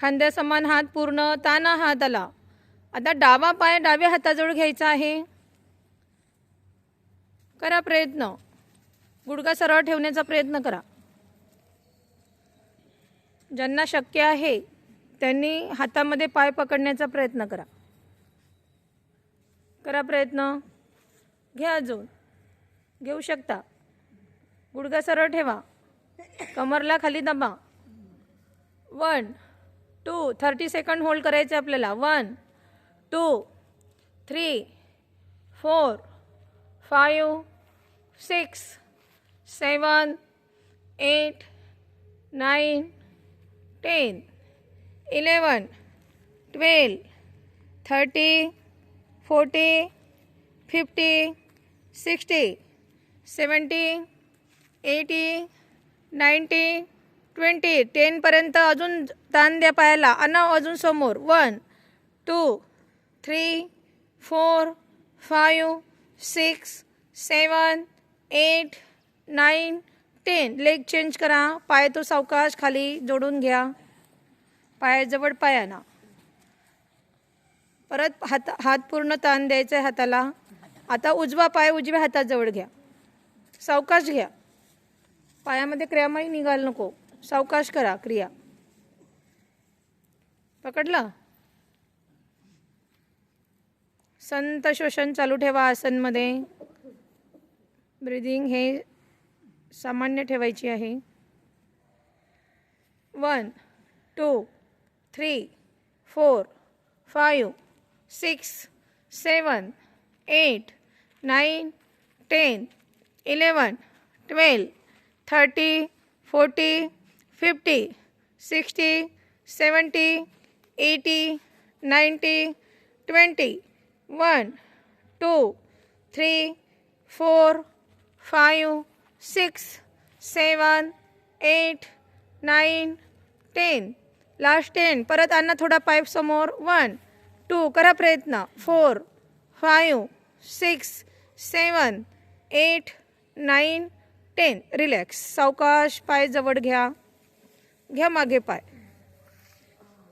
खांद्यासमान हात पूर्ण ताणा हाताला. आता डावा पाय डाव्या हाताजवळ घ्यायचा आहे. करा प्रयत्न. गुडघा सरळ ठेवण्याचा प्रयत्न करा. ज्यांना शक्य आहे त्यांनी हातामध्ये पाय पकडण्याचा प्रयत्न करा. करा प्रयत्न. घ्या, अजून घेऊ शकता. गुडघा सरळ ठेवा. कमरला खाली दाबा. 1 2 30 सेकंड होल्ड करायचे आपल्याला. 1 2 3 4 5 6 7 8 9 10 11 12 30 40 50 60 70 80 90 20 10 पर्यंत अजून ताण द्या पायाला. आणि अजून समोर. 1 2 3 4 5 6 7 8 9 10. लेग चेंज करा. पाय तो सावकाश खाली जोडून घ्या. पायाजवळ पायाना. परत हात पूर्ण ताण द्यायचा आहे हाताला. आता उजवा पाय उजव्या हाताजवळ घ्या. सावकाश घ्या. पायामध्ये क्रियामाई निघाल नको. सावकाश करा क्रिया. पकडला. संत श्वसन चालू ठेवा आसनमध्ये. ब्रीदिंग हे सामान्य ठेवायची आहे. 1 2 3 4 5 6 7 8 9 10 11 12 30 40 50 60 70 80 90 20 1 2 3 4 5 6 7 8 9 10. लास्ट 10. परत आणा थोडा पाय समोर. 1 2 करा प्रयत्न. 4 5 6 7 8 9 10. रिलॅक्स. सावकाश पाय जवळ घ्या. घ्या मागे पाय.